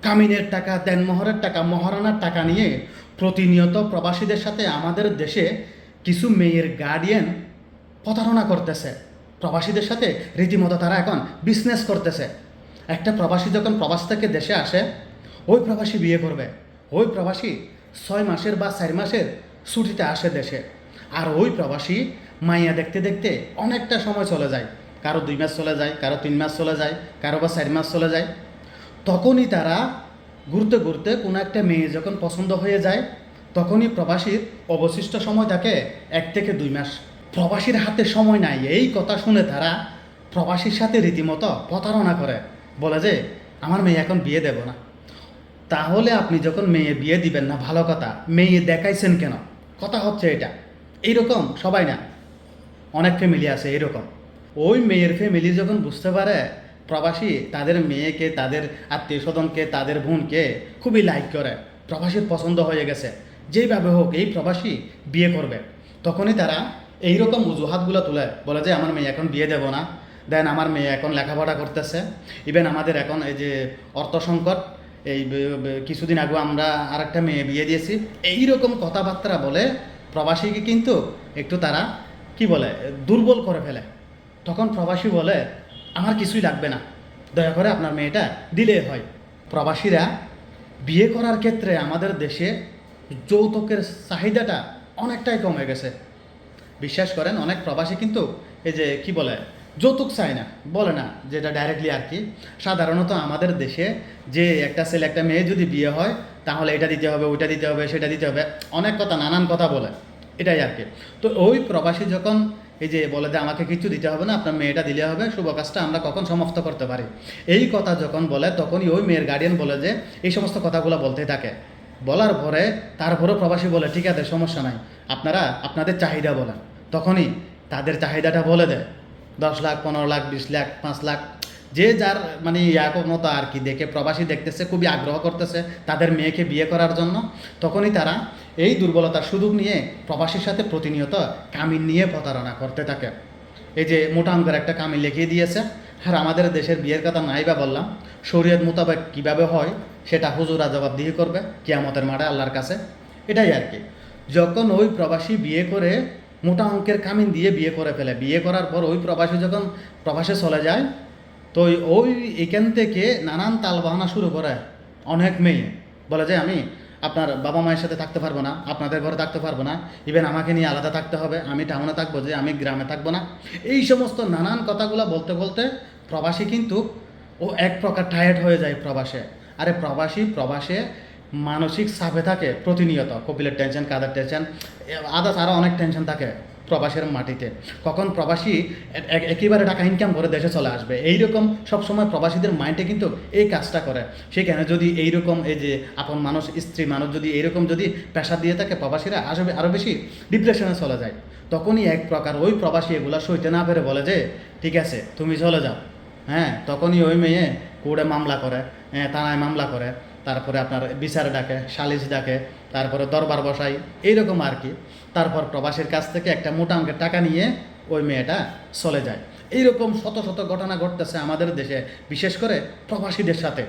কামিনের টাকা, দেনমোহরের টাকা, মহারণার টাকা নিয়ে প্রতিনিয়ত প্রবাসীদের সাথে আমাদের দেশে কিছু মেয়ের গার্ডিয়ান প্রতারণা করতেছে। প্রবাসীদের সাথে রীতিমতো তারা এখন বিজনেস করতেছে। একটা প্রবাসী যখন প্রবাস থেকে দেশে আসে, ওই প্রবাসী বিয়ে করবে, ওই প্রবাসী 6 মাসের বা 4 মাসের ছুটিতে আসে দেশে। আর ওই প্রবাসী মাইয়া দেখতে দেখতে অনেকটা সময় চলে যায়, কারো 2 মাস চলে যায়, কারো 3 মাস চলে যায়, কারো বা 4 মাস চলে যায়। তখনই তারা ঘুরতে ঘুরতে কোনো একটা মেয়ে যখন পছন্দ হয়ে যায়, তখনই প্রবাসীর অবশিষ্ট সময় থাকে 1 থেকে 2 মাস। প্রবাসীর হাতে সময় নাই, এই কথা শুনে তারা প্রবাসীর সাথে রীতিমতো প্রতারণা করে, বলে যে আমার মেয়ে এখন বিয়ে দেব না। তাহলে আপনি যখন মেয়ে বিয়ে দিবেন না, ভালো কথা, মেয়ে দেখাইছেন কেন? কথা হচ্ছে এটা। এইরকম সবাই না, অনেক ফ্যামিলি আছে এরকম। ওই মেয়ের ফ্যামিলি যখন বুঝতে পারে প্রবাসী তাদের মেয়েকে, তাদের আত্মীয় স্বজনকে, তাদের বোনকে খুবই লাইক করে, প্রবাসীর পছন্দ হয়ে গেছে, যেইভাবে হোক এই প্রবাসী বিয়ে করবে, তখনই তারা এইরকম অজুহাতগুলো তুলে, বলে যে আমার মেয়ে এখন বিয়ে দেব না, দেন আমার মেয়ে এখন লেখাপড়া করতেছে, ইভেন আমাদের এখন এই যে অর্থ সংকট, এই কিছুদিন আগে আমরা আরেকটা মেয়ে বিয়ে দিয়েছি, এইরকম কথাবার্তা বলে প্রবাসীকে কিন্তু একটু তারা কি বলে দুর্বল করে ফেলে। তখন প্রবাসী বলে আমার কিছুই লাগবে না, দয়া করে আপনার মেয়েটা দিলে হয়। প্রবাসীরা বিয়ে করার ক্ষেত্রে আমাদের দেশে যৌতুকের চাহিদাটা অনেকটাই কমে গেছে। বিশ্বাস করেন, অনেক প্রবাসী কিন্তু এই যে কি বলে যৌতুক চায় না, বলে না যেটা ডাইরেক্টলি আর কি। সাধারণত আমাদের দেশে যে একটা ছেলে একটা মেয়ে যদি বিয়ে হয়, তাহলে এটা দিতে হবে, ওইটা দিতে হবে, সেটা দিতে হবে, অনেক কথা, নানান কথা বলে, এটাই আর কি। তো ওই প্রবাসী যখন এই যে বলে যে আমাকে কিছু দিতে হবে না, আপনার মেয়েটা দিলে হবে, শুভ কাজটা আমরা কখন সমাপ্ত করতে পারি, এই কথা যখন বলে, তখনই ওই মেয়ের গার্ডিয়ান বলে যে এই সমস্ত কথাগুলো বলতে থাকে। বলার পরে তারপরেও প্রবাসী বলে ঠিক আছে, সমস্যা নাই, আপনারা আপনাদের চাহিদা বলেন। তখনই তাদের চাহিদাটা বলে দেয়, 10 লাখ, 15 লাখ, 20 লাখ, 5 লাখ, যে যার মানে মতো আর কি। দেখে প্রবাসী দেখতেছে, খুবই আগ্রহ করতেছে তাদের মেয়েকে বিয়ে করার জন্য। তখনই তারা এই দুর্বলতার সুযোগ নিয়ে প্রবাসীর সাথে প্রতিনিয়ত কামিন নিয়ে প্রতারণা করতে থাকে। এই যে মোটা অঙ্কের একটা কামিন লিখিয়ে দিয়েছে। আর আমাদের দেশের বিয়ের কথা নাই বা বললাম, শরীয়ত মোতাবেক কীভাবে হয় সেটা হুজুরা জবাবদিহি করবে কিয়ামতের মাঠে আল্লাহর কাছে। এটাই আর কি। যখন ওই প্রবাসী বিয়ে করে, মোটা অঙ্কের কামিন দিয়ে বিয়ে করে ফেলে, বিয়ে করার পর ওই প্রবাসী যখন প্রবাসে চলে যায়, তো ওই এখান থেকে নানান তালবাহানা শুরু করে। অনেক মেয়ে বলে যে আমি আপনার বাবা মায়ের সাথে থাকতে পারবো না, আপনাদের ঘরে থাকতে পারবো না, ইভেন আমাকে নিয়ে আলাদা থাকতে হবে, আমি টাউনে থাকবো, যে আমি গ্রামে থাকবো না। এই সমস্ত নানান কথাগুলো বলতে বলতে প্রবাসী কিন্তু ও এক প্রকার টায়ার্ড হয়ে যায় প্রবাসে। আরে প্রবাসে মানসিক চাপে থাকে প্রতিনিয়ত, কপিলের টেনশন, কাদের টেনশন, আদার্স আরও অনেক টেনশন থাকে প্রবাসের মাটিতে। কখন প্রবাসী একেবারে টাকা ইনকাম করে দেশে চলে আসবে, এইরকম সবসময় প্রবাসীদের মাইন্ডে কিন্তু এই কাজটা করে। সেখানে যদি এইরকম এই যে আপন মানুষ, স্ত্রী মানুষ যদি এইরকম যদি প্রেশার দিয়ে থাকে, প্রবাসীরা আসবে আরও বেশি ডিপ্রেশনে চলে যায়। তখনই এক প্রকার ওই প্রবাসী এগুলো সইতে না পেরে বলে যে ঠিক আছে তুমি চলে যাও। হ্যাঁ, তখনই ওই মেয়ে কোর্টে মামলা করে, থানায় মামলা করে, তারপরে আপনার বিচার ডাকে, সালিশ ডাকে, তারপরে দরবার বসাই, এইরকম আর কি। তারপর প্রবাসীর কাছ থেকে একটা মোটা অঙ্কের টাকা নিয়ে ওই মেয়েটা চলে যায়। এইরকম শত শত ঘটনা ঘটতেছে আমাদের দেশে, বিশেষ করে প্রবাসীদের সাথে।